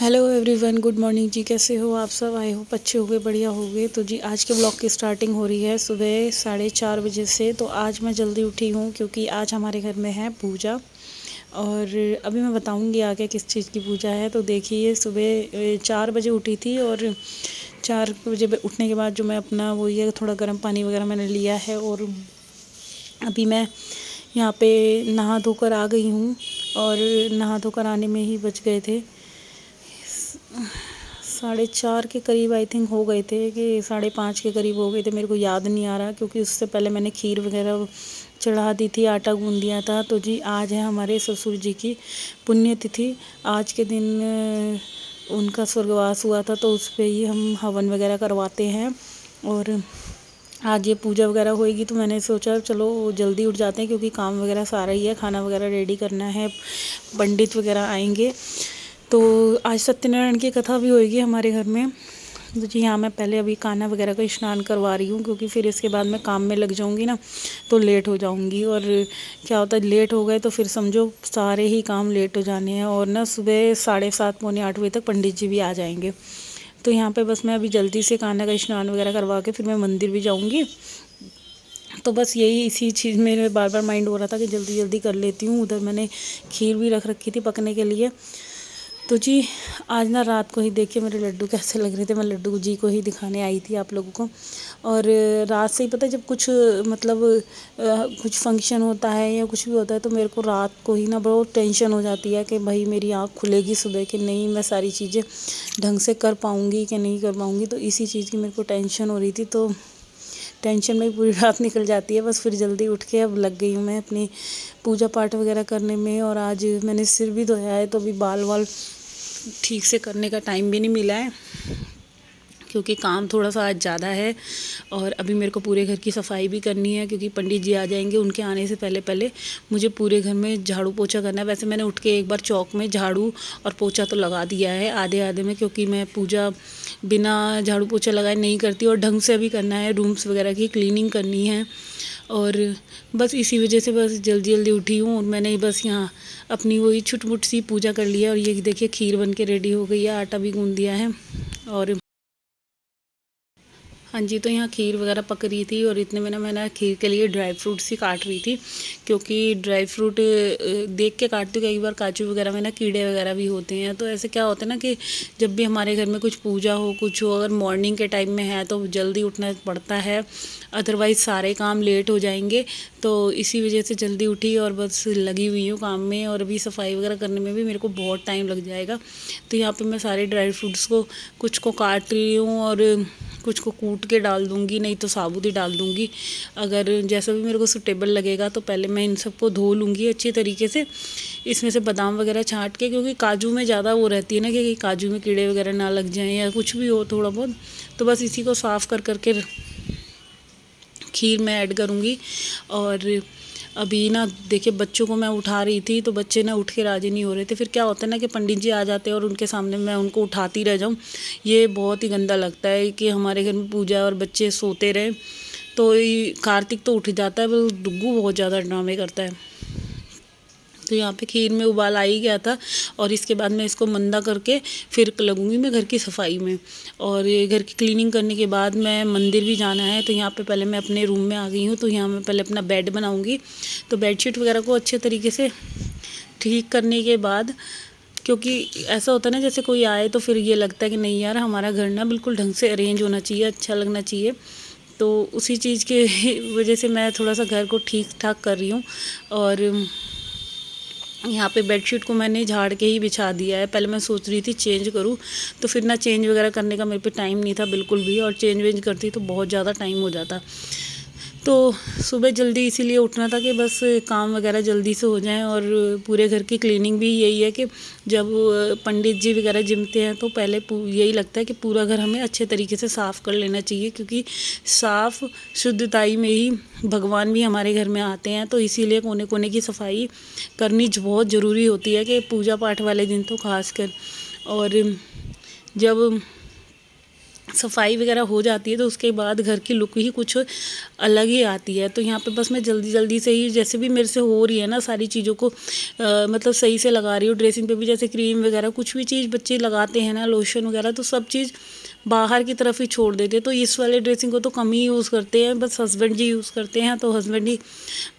Hello everyone, good morning जी। कैसे हो आप सब? आई होप अच्छे होंगे, बढ़िया होंगे। तो जी आज के ब्लॉग की स्टार्टिंग हो रही है सुबह 4:30 बजे से। तो आज मैं जल्दी उठी हूँ क्योंकि आज हमारे घर में है पूजा। और अभी मैं बताऊँगी आगे किस चीज़ की पूजा है। तो देखिए सुबह 4 बजे उठी थी और 4 बजे उठने के बाद जो मैं अपना वो ये थोड़ा गर्म पानी वगैरह मैंने लिया है। और अभी मैं यहाँ पे नहा धोकर आ गई हूँ। और नहा धोकर आने में ही बज गए थे 4:30 के करीब, आई थिंक हो गए थे कि 5:30 के करीब हो गए थे। मेरे को याद नहीं आ रहा क्योंकि उससे पहले मैंने खीर वगैरह चढ़ा दी थी, आटा गूंद दिया था। तो जी आज है हमारे ससुर जी की पुण्यतिथि। आज के दिन उनका स्वर्गवास हुआ था, तो उस पर ही हम हवन वगैरह करवाते हैं। और आज ये पूजा वगैरह होएगी तो मैंने सोचा चलो जल्दी उठ जाते हैं क्योंकि काम वगैरह सारा ही है, खाना वगैरह रेडी करना है, पंडित वगैरह आएंगे। तो आज सत्यनारायण की कथा भी होएगी हमारे घर में। तो जी हाँ, मैं पहले अभी कान्हा वगैरह का स्नान करवा रही हूँ क्योंकि फिर इसके बाद मैं काम में लग जाऊँगी ना, तो लेट हो जाऊँगी। और क्या होता है, लेट हो गए तो फिर समझो सारे ही काम लेट हो जाने हैं। और ना सुबह 7:30 पौने 8 बजे तक पंडित जी भी आ जाएंगे। तो यहाँ पे बस मैं अभी जल्दी से कान्हा का स्नान वगैरह करवा के फिर मैं मंदिर भी जाऊँगी। तो बस यही इसी चीज़ मेरे बार बार माइंड हो रहा था कि जल्दी जल्दी कर लेती हूँ। उधर मैंने खीर भी रख रखी थी पकने के लिए। तो जी आज ना रात को ही देखिए मेरे लड्डू कैसे लग रहे थे। मैं लड्डू जी को ही दिखाने आई थी आप लोगों को। और रात से ही पता है, जब कुछ मतलब कुछ फंक्शन होता है या कुछ भी होता है तो मेरे को रात को ही ना बहुत टेंशन हो जाती है कि भाई मेरी आँख खुलेगी सुबह कि नहीं, मैं सारी चीज़ें ढंग से कर पाऊँगी कि नहीं कर पाऊँगी। तो इसी चीज़ की मेरे को टेंशन हो रही थी। तो टेंशन में ही पूरी रात निकल जाती है। बस फिर जल्दी उठ के अब लग गई हूँ मैं अपनी पूजा पाठ वगैरह करने में। और आज मैंने सिर भी धोया है, तो अभी बाल वाल ठीक से करने का टाइम भी नहीं मिला है क्योंकि काम थोड़ा सा आज ज़्यादा है। और अभी मेरे को पूरे घर की सफाई भी करनी है क्योंकि पंडित जी आ जाएंगे। उनके आने से पहले पहले मुझे पूरे घर में झाड़ू पोछा करना है। वैसे मैंने उठ के एक बार चौक में झाड़ू और पोछा तो लगा दिया है आधे आधे में, क्योंकि मैं पूजा बिना झाड़ू पोछा लगाए नहीं करती। और ढंग से भी करना है, रूम्स वगैरह की क्लीनिंग करनी है। और बस इसी वजह से बस जल्दी जल्दी उठी हूँ। और मैंने बस यहाँ अपनी वही छुटमुट सी पूजा कर लिया। और ये देखिए खीर बन के रेडी हो गई है, आटा भी गूँध दिया है। और हाँ जी, तो यहाँ खीर वगैरह पक रही थी और इतने में ना मैंने खीर के लिए ड्राई फ्रूट्स ही काट रही थी क्योंकि ड्राई फ्रूट देख के काटती हूँ। कई बार काजू वगैरह में ना कीड़े वगैरह भी होते हैं। तो ऐसे क्या होता है ना कि जब भी हमारे घर में कुछ पूजा हो कुछ हो, अगर मॉर्निंग के टाइम में है तो जल्दी उठना पड़ता है, अदरवाइज़ सारे काम लेट हो जाएंगे। तो इसी वजह से जल्दी उठी और बस लगी हुई हूँ काम में। और अभी सफाई वगैरह करने में भी मेरे को बहुत टाइम लग जाएगा। तो यहाँ पे मैं सारे ड्राई फ्रूट्स को कुछ को काट रही हूँ और कुछ को कूट के डाल दूँगी, नहीं तो साबुत ही डाल दूँगी। अगर जैसा भी मेरे को सूटेबल लगेगा तो पहले मैं इन सबको धो लूँगी अच्छी तरीके से, इसमें से बादाम वगैरह छाँट के, क्योंकि काजू में ज़्यादा वो रहती है ना कि काजू में कीड़े वगैरह ना लग जाएं या कुछ भी हो थोड़ा बहुत। तो बस इसी को साफ़ कर करके खीर में ऐड करूँगी। और अभी ना देखिए बच्चों को मैं उठा रही थी तो बच्चे ना उठ के राज़ी नहीं हो रहे थे। फिर क्या होता है ना कि पंडित जी आ जाते हैं और उनके सामने मैं उनको उठाती रह जाऊँ, ये बहुत ही गंदा लगता है कि हमारे घर में पूजा है और बच्चे सोते रहे। तो कार्तिक तो उठ जाता है, वो डुग्गू बहुत ज़्यादा ड्रामे करता है। तो यहाँ पे खीर में उबाल आ ही गया था और इसके बाद मैं इसको मंदा करके फिर लगूंगी मैं घर की सफाई में। और ये घर की क्लीनिंग करने के बाद मैं मंदिर भी जाना है। तो यहाँ पे पहले मैं अपने रूम में आ गई हूँ। तो यहाँ मैं पहले अपना बेड बनाऊँगी। तो बेडशीट वगैरह को अच्छे तरीके से ठीक करने के बाद, क्योंकि ऐसा होता है ना जैसे कोई आए तो फिर ये लगता है कि नहीं यार हमारा घर ना बिल्कुल ढंग से अरेंज होना चाहिए, अच्छा लगना चाहिए। तो उसी चीज़ के वजह से मैं थोड़ा सा घर को ठीक ठाक कर रही हूँ। और यहाँ पे बेडशीट को मैंने झाड़ के ही बिछा दिया है। पहले मैं सोच रही थी चेंज करूँ, तो फिर ना चेंज वगैरह करने का मेरे पे टाइम नहीं था बिल्कुल भी, और चेंज वेंज करती तो बहुत ज़्यादा टाइम हो जाता। तो सुबह जल्दी इसीलिए उठना था कि बस काम वगैरह जल्दी से हो जाएं। और पूरे घर की क्लीनिंग भी यही है कि जब पंडित जी वगैरह जिमते हैं तो पहले यही लगता है कि पूरा घर हमें अच्छे तरीके से साफ़ कर लेना चाहिए, क्योंकि साफ़ शुद्धताई में ही भगवान भी हमारे घर में आते हैं। तो इसीलिए कोने कोने की सफाई करनी बहुत ज़रूरी होती है कि पूजा पाठ वाले दिन तो खास कर। और जब सफाई वगैरह हो जाती है तो उसके बाद घर की लुक ही कुछ अलग ही आती है। तो यहाँ पे बस मैं जल्दी जल्दी से ही, जैसे भी मेरे से हो रही है ना, सारी चीज़ों को मतलब सही से लगा रही हूँ। ड्रेसिंग पे भी जैसे क्रीम वगैरह कुछ भी चीज़ बच्चे लगाते हैं ना, लोशन वगैरह, तो सब चीज़ बाहर की तरफ ही छोड़ देते हैं। तो इस वाले ड्रेसिंग को तो कम ही यूज़ करते हैं, बस हस्बैंड जी यूज़ करते हैं। तो हस्बैंड ही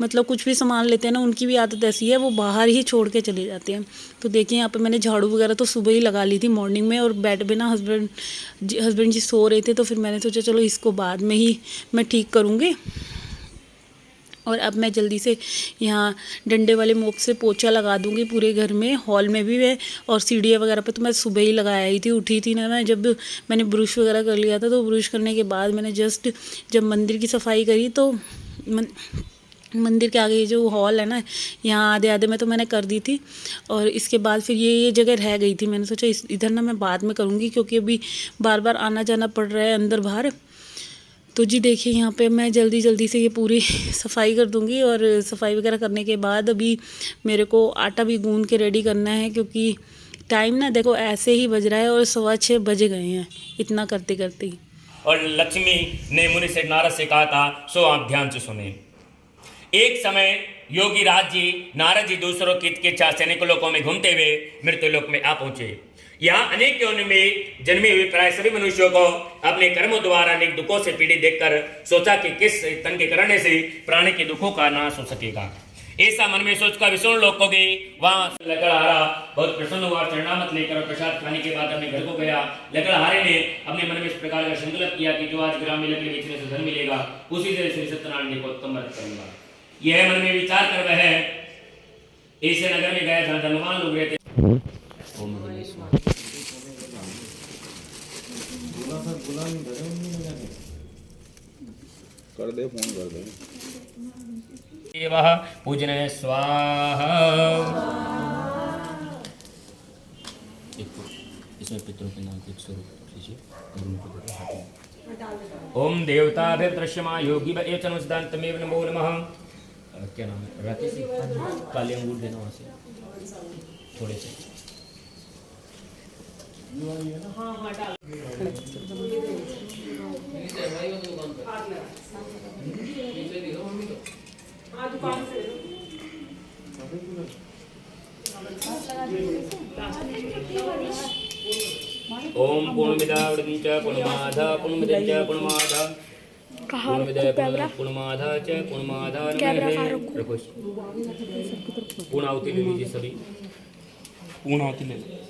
मतलब कुछ भी सामान लेते हैं ना, उनकी भी आदत ऐसी है, वो बाहर ही छोड़ के चले जाते हैं। तो देखिए यहाँ पे मैंने झाड़ू वगैरह तो सुबह ही लगा ली थी मॉर्निंग में, और बेड पे ना हस्बैंड जी सो रहे थे, तो फिर मैंने सोचा चलो इसको बाद में ही मैं ठीक करूँगी। और अब मैं जल्दी से यहाँ डंडे वाले मोप से पोछा लगा दूँगी पूरे घर में, हॉल में भी है, और सीढ़ियाँ वगैरह पे तो मैं सुबह ही लगाया ही थी। उठी थी ना मैं, जब मैंने ब्रश वगैरह कर लिया था, तो ब्रश करने के बाद मैंने जस्ट जब मंदिर की सफाई करी, तो मंदिर के आगे जो हॉल है ना, यहाँ आधे आधे में तो मैंने कर दी थी। और इसके बाद फिर ये जगह रह गई थी, मैंने सोचा इधर ना मैं बाद में करूँगी, क्योंकि अभी बार बार आना जाना पड़ रहा है अंदर बाहर। तो जी देखिए यहाँ पे मैं जल्दी जल्दी से ये पूरी सफाई कर दूँगी, और सफाई वगैरह करने के बाद अभी मेरे को आटा भी गूंद के रेडी करना है, क्योंकि टाइम ना देखो ऐसे ही बज रहा है और 6:15 बज गए हैं इतना करते करते ही। और लक्ष्मी ने मुनि से नारद से कहा था, सो आप ध्यान से सुने। एक समय योगी राज जी नारद जी दूसरों की चिकित्सा सैनिक लोकों में घूमते हुए मृत्यु लोक में आ पहुंचे। यहाँ अनेक योनि में जन्मे हुए प्राय सभी मनुष्यों को अपने कर्मों द्वारा अनेक दुखों से पीड़ित देखकर सोचा कि किस तंग के करने से प्राणी के दुखों का नाश हो सकेगा। ऐसा मन में सोचकर विष्णु लोक को गई। वहां लकड़हारा बहुत प्रसन्न हुआ, चरणामत लेकर और प्रसाद खाने के बाद अपने घर को गया। लकड़हारे ने अपने मन में इस प्रकार का संकल्प किया कि जो आज ग्राम में लकड़ी बेचने से धन मिलेगा, उसी से श्री सत्यनारायण जी को उत्तम व्रत करूंगा। यह मन में विचार कर वह ऐसे नगर में गया जहाँ धनवान लोग रहते। कर दे, फोन कर दे। वह पूजने स्वाहा। इसमें पितरों के नाम के स्वरूप लीजिए। ओम देवताभिर्दृश्यमा योगी व एवं सिद्धांतमेव नमो नमः। क्या नाम है? राकेश जी, काले अंगूर देना वहाँ से थोड़े से। ओम पूर्णमिदं च पूर्णमादा पूर्णमिदं च पूर्णमादा पूर्णमादा च पूर्णमादा रखो। पूर्णाहुति ले लीजिए सभी, पूर्णाहुति ले लीजिए।